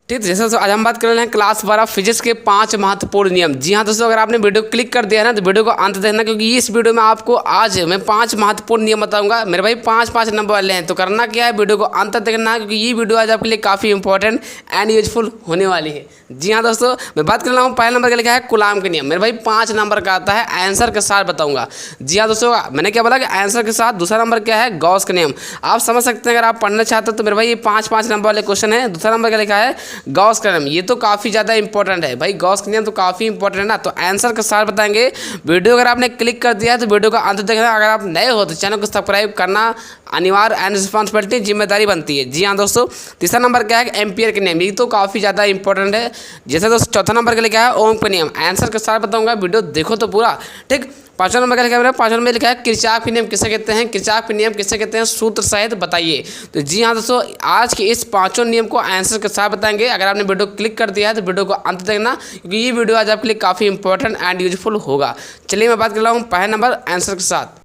ठीक है, जैसे दोस्तों आज हम बात कर रहे हैं क्लास 12 फिजिक्स के 5 महत्वपूर्ण नियम। जी हाँ दोस्तों, अगर आपने वीडियो क्लिक कर दिया है ना तो वीडियो को अंत देखना, क्योंकि इस वीडियो में आपको आज मैं 5 महत्वपूर्ण नियम बताऊंगा। मेरे भाई 5 नंबर वाले हैं, तो करना क्या है, वीडियो को अंत तक देखना है, क्योंकि ये वीडियो आज आपके लिए काफ़ी इंपॉर्टेंट एंड यूजफुल होने वाली है। जी हाँ दोस्तों, मैं बात कर रहा हूँ पहले नंबर का लिखा है कूलाम के नियम। मेरे भाई 5 नंबर का आता है, आंसर के साथ बताऊंगा। जी हाँ दोस्तों, मैंने क्या बोला कि आंसर के साथ। दूसरा नंबर क्या है, गॉस का नियम। आप समझ सकते हैं, अगर आप पढ़ना चाहते हो तो मेरे भाई ये 5 नंबर वाले क्वेश्चन है। दूसरा नंबर का लिखा है गॉस का नियम, ये तो काफ़ी ज़्यादा इंपॉर्टेंट है भाई। गॉस का नियम तो काफ़ी इंपॉर्टेंट है ना, तो आंसर के साथ बताएंगे। वीडियो अगर आपने क्लिक कर दिया है तो वीडियो का अंत देखना। अगर आप नए हो तो चैनल को सब्सक्राइब करना अनिवार्य एंड रिस्पॉन्सिबिलिटी, जिम्मेदारी बनती है। जी हाँ दोस्तों, तीसरा नंबर क्या है, एम्पियर के नियम, ये तो काफ़ी ज़्यादा इंपॉर्टेंट है। जैसे दोस्तों चौथा नंबर का लिखा है ओम का नियम, आंसर के साथ बताऊंगा, वीडियो देखो तो पूरा। ठीक, पाँचवा नंबर का लिखा है, 5वां नंबर लिखा है किरचॉफ के नियम किसे कहते हैं, किरचॉफ के नियम किसे कहते हैं, सूत्र सहित बताइए। तो जी हाँ दोस्तों, आज के इस 5 नियम को आंसर के साथ बताएंगे। अगर आपने वीडियो क्लिक कर दिया है तो वीडियो को अंत देखना, क्योंकि ये वीडियो आज आपके लिए काफ़ी इंपॉर्टेंट एंड यूजफुल होगा। चलिए मैं बात कर रहा हूँ पहला नंबर आंसर के साथ।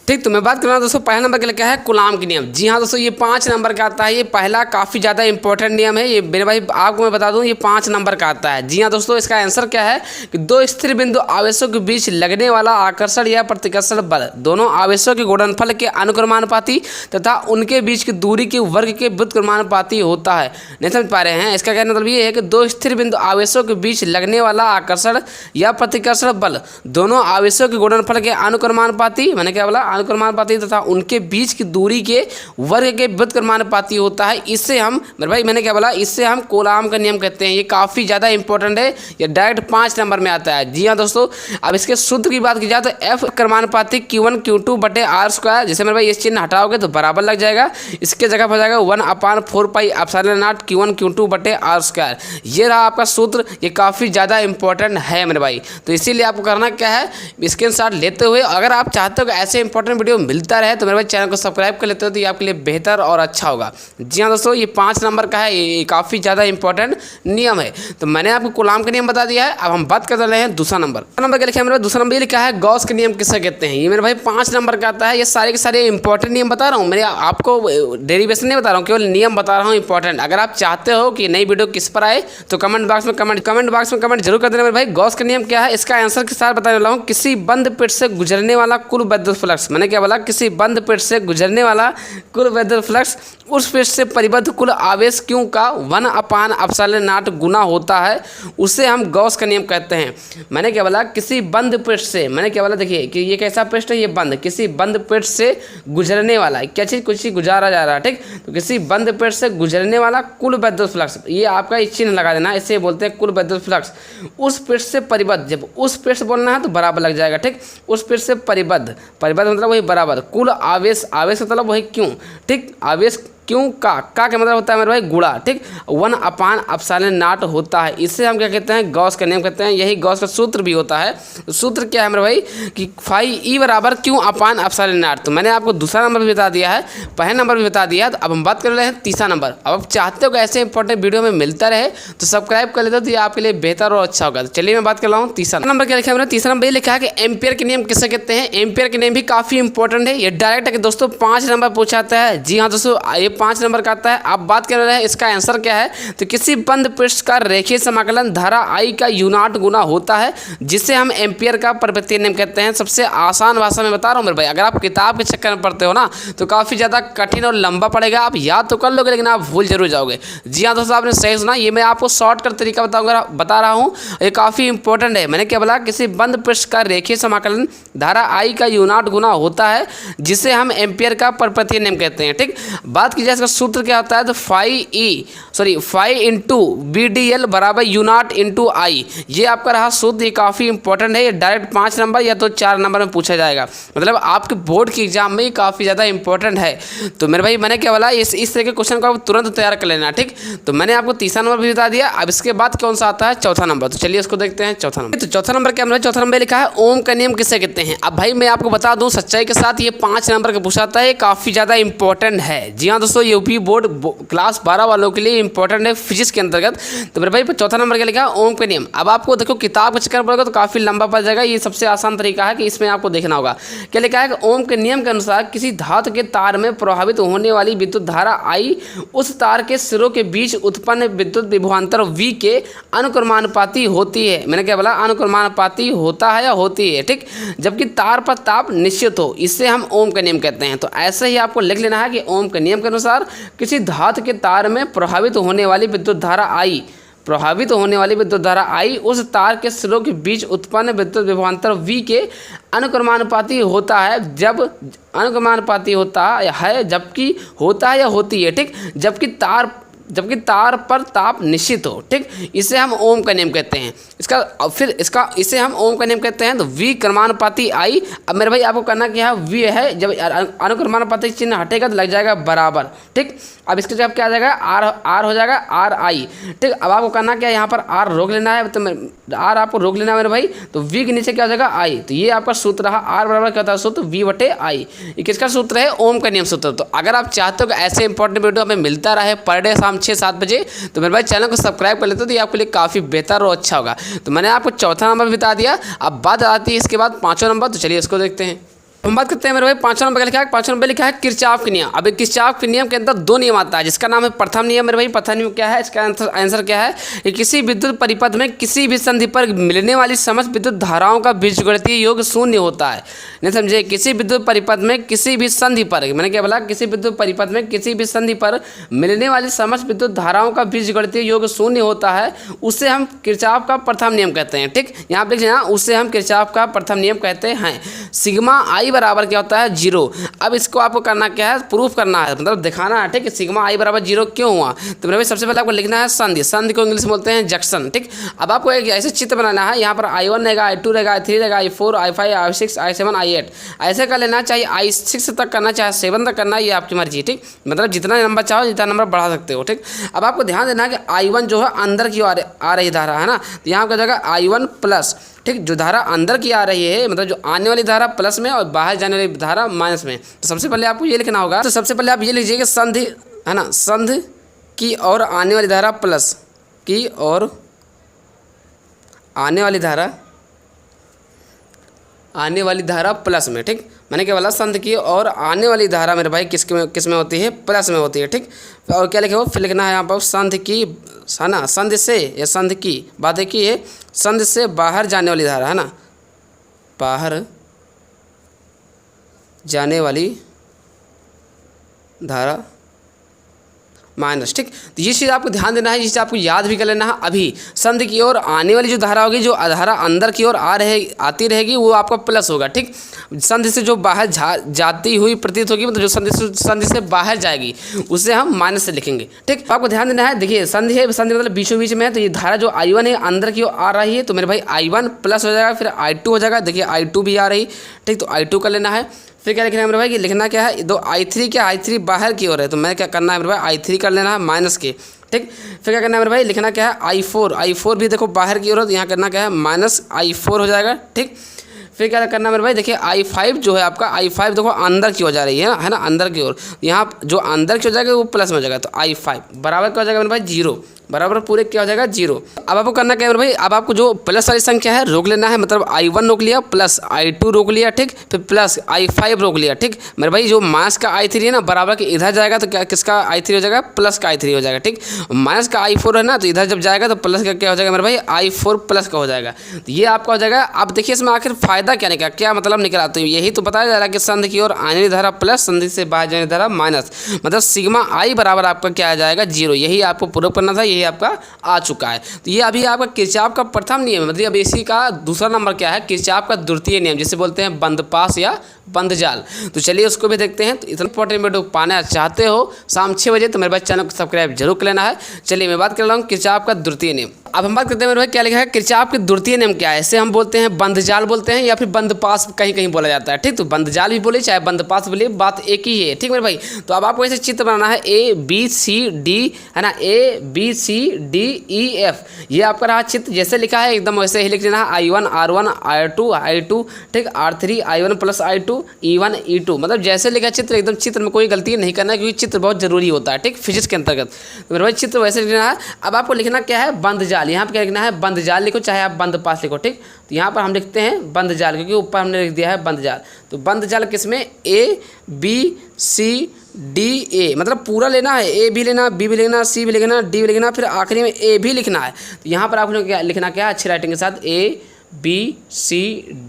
ठीक, तो मैं बात कर रहा हूँ दोस्तों पहला नंबर के लिए क्या है, कूलाम के नियम। जी हाँ दोस्तों, ये 5 नंबर का आता है। ये पहला काफ़ी ज़्यादा इंपॉर्टेंट नियम है। ये मेरे भाई आपको मैं बता दूँ, ये 5 नंबर का आता है। जी हाँ दोस्तों, इसका आंसर क्या है कि दो स्थिर बिंदु आवेशों के बीच लगने वाला आकर्षण या प्रतिकर्षण बल दोनों आवेशों के गुणनफल के अनुक्रमानुपाती तथा उनके बीच की दूरी के वर्ग के व्युत्क्रमानुपाती होता है। नहीं समझ पा रहे हैं? इसका कहने मतलब ये है कि दो स्थिर बिंदु आवेशों के बीच लगने वाला आकर्षण या प्रतिकर्षण बल दोनों आवेशों के गुणनफल के अनुक्रमानुपाती, मैंने क्या बोला, अनुक्रमानुपाती तथा उनके बीच की दूरी के वर्ग के व्युत्क्रमानुपाती होता है। इससे हम, मेरे भाई मैंने क्या बोला, इससे हम कूलाम का नियम कहते हैं। ये काफ़ी ज़्यादा इंपॉर्टेंट है, ये डायरेक्ट 5 नंबर में आता है। जी हाँ दोस्तों, अब इसके सूत्र की बात की जाए तो F क्रमानुपाती Q1 Q2 बटे R स्क्वायर। जैसे मेरे भाई इस चिन्ह हटाओगे तो बराबर लग जाएगा, इसके जगह पर हो जाएगा 1/4 pi epsilon not Q1 Q2 बटे R स्क्वायर। ये रहा आपका सूत्र, ये काफ़ी ज़्यादा इंपॉर्टेंट है मेरे भाई। तो इसीलिए आपको करना क्या है, स्क्रीनशॉट लेते हुए, अगर आप चाहते हो कि ऐसे इंपॉर्टेंट वीडियो मिलता रहे तो मेरे भाई चैनल को सब्सक्राइब कर लेते हो, तो ये आपके लिए बेहतर और अच्छा होगा। जी हाँ दोस्तों, ये 5 नंबर का है, ये काफ़ी ज़्यादा इंपॉर्टेंट नियम है। तो मैंने आपको कूलाम का नियम बता दिया है। अब हम बात कर रहे हैं दूसरा नंबर क्या लिखा है मेरे, दूसरा नंबर ये लिखा है गॉस का नियम किसे कहते हैं। ये मेरे भाई 5 नंबर का आता है। ये सारे के सारे इंपॉर्टेंट नियम बता रहा हूँ, मेरे आपको डेरिवेशन नहीं बता रहा हूँ, केवल नियम बता रहा हूँ इंपॉर्टेंट। अगर आप चाहते हो कि नई वीडियो किस पर आए तो कमेंट बॉक्स में कमेंट जरूर कर देना मेरे भाई। गॉस का नियम क्या है, इसका आंसर के साथ बताने वाला हूँ। किसी बंद पृष्ठ से गुजरने वाला कुल विद्युत फ्लक्स, मैंने क्या बोला, किसी बंद पृष्ठ से गुजरने वाला कुल विद्युत फ्लक्स उस पृष्ठ से परिबद्ध कुल आवेश Q का 1/ε0 गुना होता है, उसे हम गॉस का नियम कहते हैं। मैंने क्या बोला, किसी बंद पृष्ठ से, मैंने क्या बोला, देखिए कि ये कैसा पृष्ठ है, ये बंद, किसी बंद पृष्ठ से गुजरने वाला, क्या चीज़, कुछ चीज़ गुजारा जा रहा है। ठीक, तो किसी बंद पृष्ठ से गुजरने वाला कुल विद्युत फ्लक्स, ये आपका चिन्ह लगा देना, इसे बोलते हैं कुल विद्युत फ्लक्स। उस पृष्ठ से परिबद्ध, जब उस पृष्ठ बोलना है तो बराबर लग जाएगा। ठीक, उस पृष्ठ से परिबद्ध मतलब वही बराबर, कुल आवेश मतलब वही Q। ठीक, आवेश क्यों का मतलब होता है मेरे भाई गुणा। ठीक, 1/ε0 होता है, इससे हम क्या कहते हैं, गॉस का नियम कहते हैं। यही गॉस का सूत्र भी होता है। तो सूत्र क्या है मेरे भाई कि फाई E बराबर Q/ε0। तो मैंने आपको दूसरा नंबर भी बता दिया है, पहला नंबर भी बता दिया है। तो अब हम बात कर रहे हैं तीसरा नंबर। अब आप चाहते हो कि ऐसे इंपॉर्टेंट वीडियो में मिलता रहे तो सब्सक्राइब कर लेते हो, तो ये आपके लिए बेहतर और अच्छा होगा। तो चलिए मैं बात कर रहा हूँ तीसरा नंबर क्या लिखा है मेरा, तीसरा नंबर ये लिखा है कि एम्पियर के नियम किसे कहते हैं। एम्पियर के नियम भी काफ़ी इंपॉर्टेंट है, ये डायरेक्ट है दोस्तों 5 नंबर पूछाता है। जी हाँ दोस्तों, ये 5 नंबर का आता है। आप बात कर रहे हैं इसका आंसर क्या है, तो किसी बंद पृष्ठ का रेखीय समाकलन धारा I का U0 गुना होता है, जिसे हम एम्पियर का परिवर्तनीय नियम कहते हैं। सबसे आसान भाषा में बता रहा हूँ मेरे भाई, अगर आप किताब के चक्कर में पढ़ते हो ना तो काफ़ी ज़्यादा कठिन और लंबा पड़ेगा, आप याद तो कर लोगे लेकिन आप भूल जरूर जाओगे। जी हाँ दोस्तों, आपने सही सुना, ये मैं आपको शॉर्टकट तरीका बता रहा हूँ, ये काफ़ी इंपॉर्टेंट है। मैंने क्या बोला, किसी बंद पृष्ठ का रेखीय समाकलन धारा I का U0 गुना होता है, जिसे हम एम्पियर का परिवर्तनीय नियम कहते हैं। ठीक, बात की जाए इसका सूत्र क्या होता है, तो फाई इंटू BDL बराबर U0 इंटू I। ये आपका रहा सूत्र, ये काफ़ी इंपॉर्टेंट है, ये डायरेक्ट 5 नंबर या तो 4 नंबर में पूछा जाएगा, मतलब आपके बोर्ड के एग्जाम में ये काफ़ी ज़्यादा इंपॉर्टेंट है। तो मेरे भाई मैंने क्या बोला, इस तरह के क्वेश्चन को आप तुरंत तैयार कर लेना। ठीक, तो मैंने आपको तीसरा नंबर भी बता दिया। अब इसके बाद कौन सा आता है, चौथा नंबर। तो चलिए इसको देखते हैं, चौथा नंबर। तो चौथा नंबर क्या, चौथा नंबर लिखा है ओम का नियम किसे कहते हैं। अब भाई मैं आपको बता दूं सच्चाई के साथ, ये 5 नंबर का पूछा था, ये काफ़ी ज़्यादा इंपॉर्टेंट है। जी हाँ दोस्तों, दोस्तों यूपी बोर्ड क्लास 12 वालों के लिए इंपॉर्टेंट है फिजिक्स के अंतर्गत। तो मेरे भाई चौथा नंबर क्या लिखा है, ओम के नियम। अब आपको देखो किताब का चक्कर पड़ेगा तो काफ़ी लंबा पड़ जाएगा, ये सबसे आसान तरीका है कि इसमें आपको देखना होगा। क्या लिखा है कि ओम के नियम के अनुसार किसी धातु के तार में प्रभावित होने वाली विद्युत धारा I उस तार के सिरों के बीच उत्पन्न विद्युत विभवांतर V के अनुक्रमानुपाती होती है। मैंने क्या बोला, अनुक्रमानुपाती होता है या होती है, ठीक। जबकि तार पर ताप निश्चित हो, इससे हम ओम का नियम कहते हैं। तो ऐसे ही आपको लिख लेना है कि ओम के नियम के अनुसार किसी धातु के तार में प्रभावित होने वाली विद्युत धारा I उस तार के सिरों के बीच उत्पन्न विद्युत विभवांतर V के अनुक्रमानुपाती होता है, जबकि होता है या होती है, ठीक। जबकि तार पर ताप निश्चित हो, ठीक। इसे हम ओम का नियम कहते हैं। इसे हम ओम का नियम कहते हैं। तो V क्रमानुपाती I, अब मेरे भाई आपको करना क्या है, V है, जब अनुक्रमानुपाती चिन्ह हटेगा तो लग जाएगा बराबर, ठीक। अब इसके जब क्या आ जाएगा, R हो जाएगा RI, ठीक। अब आपको करना क्या है, यहाँ पर R रोक लेना है, तो R आपको रोक लेना है मेरे भाई। तो V के नीचे क्या हो जाएगा I, तो ये आपका सूत्र रहा, R बराबर क्या होता है सूत्र V/I। ये किसका सूत्र है, ओम का नियम सूत्र। तो अगर आप चाहते हो कि ऐसे इंपॉर्टेंट वीडियो हमें मिलता रहे पर डे शाम 6-7 बजे, तो मेरे भाई चैनल को सब्सक्राइब कर लेते हो तो ये आपके लिए काफ़ी बेहतर और अच्छा होगा। तो मैंने आपको चौथा नंबर बता दिया, अब बात आती है इसके बाद पाँचवां नंबर। तो चलिए इसको देखते हैं। हम बात करते हैं मेरे भाई पाँचवां नंबर लिखा है, पाँचवां नंबर लिखा है किरचॉफ के नियम। अब किरचॉफ के नियम के अंदर 2 नियम आता है, जिसका नाम है प्रथम नियम। मेरे भाई प्रथम नियम क्या है, इसका आंसर क्या है कि किसी विद्युत परिपथ में किसी भी संधि पर मिलने वाली समस्त विद्युत धाराओं का बीजगणितीय योग शून्य होता है। नहीं समझे, किसी विद्युत परिपथ में किसी भी संधि पर, मैंने क्या बोला, किसी विद्युत परिपथ में किसी भी संधि पर मिलने वाली समस्त विद्युत धाराओं का बीजगणितीय योग शून्य होता है, उसे हम किरचॉफ का प्रथम नियम कहते हैं, ठीक। यहाँ पे लिखना, उसे हम किरचॉफ का प्रथम नियम कहते हैं। सिग्मा I बराबर क्या होता है, 0। अब इसको आपको करना क्या है, प्रूफ करना है, मतलब दिखाना है, ठीक। सिग्मा I बराबर 0 क्यों हुआ, तो मेरे भाई सबसे पहले आपको लिखना है संधि को इंग्लिश में बोलते हैं जंक्शन, ठीक। अब आपको एक ऐसे चित्र बनाना है, यहाँ पर I1 रहेगा, I2 रहेगा, I3 रहेगा, I4, I5, I6, I7, I8 ऐसे कर लेना, चाहे I6 तक करना, चाहे 7 तक करना, ये आपकी मर्जी, ठीक। मतलब जितना नंबर चाहो जितना नंबर बढ़ा सकते हो, ठीक। अब आपको ध्यान देना है कि I1 जो है अंदर की ओर आ रही धारा है ना, तो यहाँ का जगह I1 प्लस, ठीक। जो धारा अंदर की आ रही है, मतलब जो आने वाली धारा प्लस में और बाहर जाने वाली धारा माइनस में। तो सबसे पहले आपको ये लिखना होगा, तो सबसे पहले आप ये लिखिए कि संधि है ना, संधि की और आने वाली धारा प्लस की और आने वाली धारा प्लस में, ठीक। मैंने क्या बोला, संधि की और आने वाली धारा मेरे भाई किस में होती है, प्लस में होती है, ठीक। और क्या लिखे हो, फिर लिखना है यहाँ पर संधि की है ना, संधि से या संधि की बात है कि ये संधि से बाहर जाने वाली धारा है ना, बाहर जाने वाली धारा माइनस, ठीक। तो ये चीज़ आपको ध्यान देना है, ये चीज़ आपको याद भी कर लेना है। अभी संधि की ओर आने वाली जो धारा होगी, जो धारा अंदर की ओर आती रहेगी, वो आपका प्लस होगा, ठीक। संधि से जो बाहर जाती हुई प्रतीत होगी, मतलब जो संधि से बाहर जाएगी, उसे हम माइनस से लिखेंगे, ठीक। आपको ध्यान देना है। देखिए संधि है, संधि मतलब बीचों बीच में है, तो ये धारा जो I1 है अंदर की ओर आ रही है, तो मेरे भाई I1 प्लस हो जाएगा, फिर I2 हो जाएगा। देखिए I2 भी आ रही, ठीक। तो I2 कर लेना है। फिर क्या लिखना है मेरे भाई, कि लिखना क्या है, दो I3 क्या, I3 बाहर की ओर है, तो मैं क्या करना है मेरे भाई, I3 कर लेना है माइनस के, ठीक। फिर क्या करना है मेरे भाई, लिखना क्या है, I4 भी देखो बाहर की ओर है, तो यहाँ करना क्या है, माइनस I4 हो जाएगा, ठीक। फिर क्या करना है मेरे भाई, देखिए I5 जो है आपका, I5 देखो अंदर की हो जा रही है ना, अंदर की ओर, यहाँ जो अंदर की हो जाएगा वो प्लस में हो जाएगा, तो I5 बराबर क्या हो जाएगा मेरे भाई, 0, बराबर पूरे क्या हो जाएगा, 0। अब आपको करना क्या है मेरे भाई, अब आपको जो प्लस वाली संख्या है रोक लेना है, मतलब I1 रोक लिया, प्लस I2 रोक लिया, ठीक। फिर प्लस I5 रोक लिया, ठीक। मेरे भाई जो माइनस का I3 है ना, बराबर के इधर जाएगा तो क्या किसका I3 हो जाएगा, प्लस का I3 हो जाएगा, ठीक। माइनस का I4 है ना, तो इधर जब जाएगा तो प्लस का क्या हो जाएगा मेरे भाई, I4 प्लस का हो जाएगा, तो ये आपका हो जाएगा। अब देखिए इसमें आखिर फायदा क्या निकला, क्या मतलब निकला, तो यही तो बताया जा रहा है कि संधि की ओर आने वाली धारा प्लस, संधि से बाहर जाने धारा माइनस, मतलब सिग्मा I बराबर आपका क्या आ जाएगा, 0। यही आपको प्रूव करना था, यही आपका आ चुका है। तो ये अभी आपका किरचॉफ का प्रथम नियम है, मतलब अब इसी का दूसरा नंबर क्या है, किरचॉफ का द्वितीय नियम, जिसे बोलते हैं बंदपास या बंदजाल। तो चलिए उसको भी देखते हैं। तो इतना इंपॉर्टेंट वीडियो पाना चाहते हो शाम 6 बजे, तो मेरे भाई चैनल को सब्सक्राइब जरूर कर लेना है। चलिए मैं बात कर रहा हूँ किरचॉफ का द्वितीय नियम। अब हम बात करते हैं मेरे भाई, क्या लिखा है, किरचॉफ के द्वितीय नियम क्या है, इसे हम बोलते हैं बंदजाल बोलते हैं, या फिर बंदपास कहीं कहीं बोला जाता है, ठीक। तो बंदजाल भी बोले चाहे बंदपास बोले, बात एक ही है, ठीक मेरे भाई। तो अब आपको ऐसे चित्र बनाना है, ABCD है ना, ABCDEF, ये आपका रहा चित्र, जैसे लिखा है एकदम वैसे ही लिख लेना है। I1 R1 I2 ठीक, R3 I1 plus I2 I2 E1 E2, मतलब जैसे लिखा चित्र एकदम चित्र में कोई गलती नहीं करना है, क्योंकि चित्र बहुत जरूरी होता है, ठीक, फिजिक्स के अंतर्गत। तो मेरे भाई चित्र वैसे लिखना है। अब आपको लिखना क्या है, बंद जाल। यहाँ पर क्या लिखना है, बंद जाल लिखो, चाहे आप बंद पास लिखो, ठीक। तो यहाँ पर हम लिखते हैं बंद जाल, क्योंकि ऊपर हमने लिख दिया है बंद जाल। तो बंद जाल किसमें, A B C D A, मतलब पूरा लेना है, A भी लेना, B भी लिखना, C भी लिखना, D भी लिखना, फिर आखिरी में A भी लिखना है। तो यहाँ पर आपने क्या लिखना, क्या अच्छी राइटिंग के साथ A B C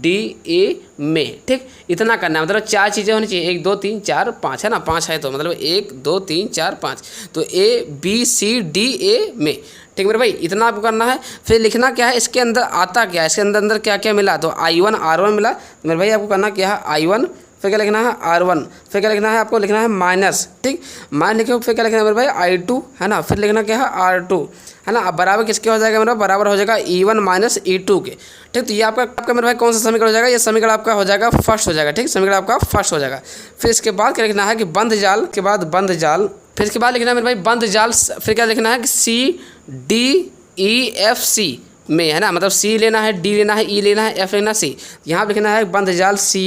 D A में, ठीक, इतना करना है। मतलब 4 चीज़ें होनी चाहिए, 1 2 3 4 5, है ना, 5 है तो मतलब 1 2 3 4 5, तो A B C D A में, ठीक मेरे भाई, इतना आपको करना है। फिर लिखना क्या है, इसके अंदर आता क्या है, इसके अंदर क्या क्या मिला, तो I1 R1 मिला। तो मेरे भाई आपको करना क्या है, I1, फिर क्या लिखना है R1, फिर क्या लिखना है, आपको लिखना है माइनस, ठीक, माइनस लिखो, फिर क्या लिखना है मेरे भाई I2, है ना, फिर लिखना क्या है R2, है ना। अब बराबर किसके हो जाएगा मेरा, बराबर हो जाएगा E1 माइनस E2 के, ठीक। तो ये आपका मेरे भाई कौन सा समीकरण हो जाएगा, ये समीकरण आपका हो जाएगा फर्स्ट हो जाएगा, ठीक, समीकरण आपका फर्स्ट हो जाएगा। फिर इसके बाद क्या लिखना है कि बंद जाल के बाद बंद जाल, फिर इसके बाद लिखना है मेरे भाई बंद जाल, फिर क्या लिखना है कि C D E F C में, है ना, मतलब C लेना है, D लेना है, E लेना है, F लेना है, C। यहाँ पर लिखना है बंद जाल C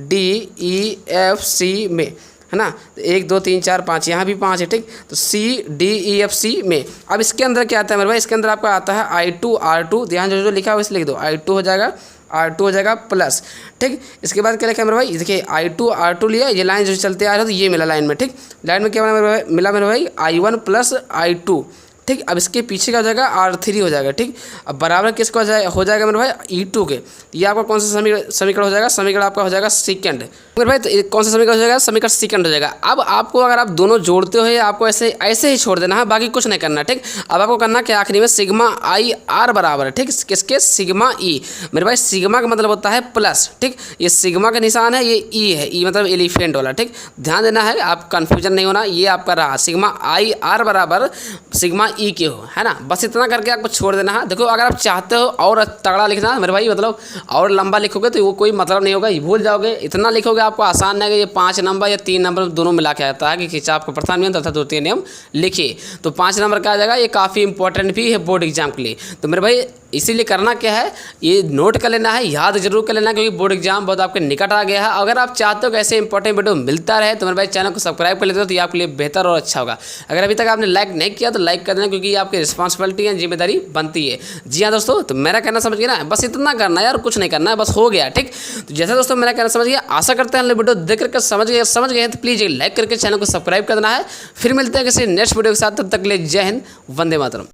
D E F C में, है ना। तो 1 2 3 4 5, यहाँ भी 5 है, ठीक। तो C D E F C में। अब इसके अंदर क्या आता है मेरे भाई, इसके अंदर आपका आता है I2 R2, यहाँ जो लिखा है इसे लिख दो, I2 हो जाएगा, R2 हो जाएगा प्लस, ठीक। इसके बाद क्या लिखा है मेरे भाई, देखिए I2 R2 लिया, ये लाइन जो चलते आ रहा है तो ये मिला लाइन में, ठीक। लाइन में क्या मिला मेरे भाई I1 प्लस I2, ठीक। अब इसके पीछे का हो जाएगा R3 हो जाएगा, ठीक। अब बराबर किसका हो जाएगा मेरे भाई E2 के। ये आपका कौन सा समीकरण हो जाएगा, समीकरण आपका हो जाएगा सेकंड मेरे भाई। तो कौन सा समीकरण हो जाएगा, समीकरण सेकंड हो जाएगा। अब आपको अगर आप दोनों जोड़ते हो, आपको ऐसे ही छोड़ देना है, बाकी कुछ नहीं करना, ठीक। अब आपको करना क्या, आखिरी में सिग्मा I R बराबर है, ठीक, किसके, सिग्मा E। मेरे भाई सिग्मा का मतलब होता है प्लस, ठीक, ये सिग्मा का निशान है, ये E है, E मतलब एलिफेंट वाला, ठीक। ध्यान देना है, आप कन्फ्यूजन नहीं होना, ये आपका रहा सिग्मा I R बराबर सिग्मा E के हो, है ना। बस इतना करके आपको छोड़ देना है। देखो अगर आप चाहते हो और तगड़ा लिखना मेरे भाई, मतलब और लंबा लिखोगे तो वो कोई मतलब नहीं होगा, भूल जाओगे। इतना लिखोगे आपको आसान नहीं है, ये 5 नंबर या 3 नंबर दोनों मिला के आता है कि खिंचाव का प्रथम नियम तथा द्वितीय नियम लिखिए, तो 5 नंबर का आ जाएगा। ये काफ़ी इंपॉर्टेंट भी है बोर्ड एग्जाम के लिए। तो मेरे भाई इसीलिए करना क्या है, ये नोट कर लेना है, याद जरूर कर लेना, क्योंकि बोर्ड एग्जाम बहुत आपके निकट आ गया है। अगर आप चाहते हो कि ऐसे इंपॉर्टेंट वीडियो मिलता रहे तो मेरे भाई चैनल को सब्सक्राइब कर लेते हो, तो ये आपके लिए बेहतर और अच्छा होगा। अगर अभी तक आपने लाइक नहीं किया तो लाइक कर देना, क्योंकि ये आपकी रिस्पॉन्सिबिलिटी है, जिम्मेदारी बनती है। जी हाँ दोस्तों, तो मेरा कहना समझ गया ना, बस इतना करना है यार, कुछ नहीं करना है, बस हो गया, ठीक। तो जैसा दोस्तों मेरा कहना समझ गया, आशा करते हैं वीडियो देख करके समझ गए हैं, तो प्लीज़ एक लाइक करके चैनल को सब्सक्राइब कर देना है। फिर मिलते हैं किसी नेक्स्ट वीडियो के साथ, तब तक के लिए जय हिंद, वंदे मातरम।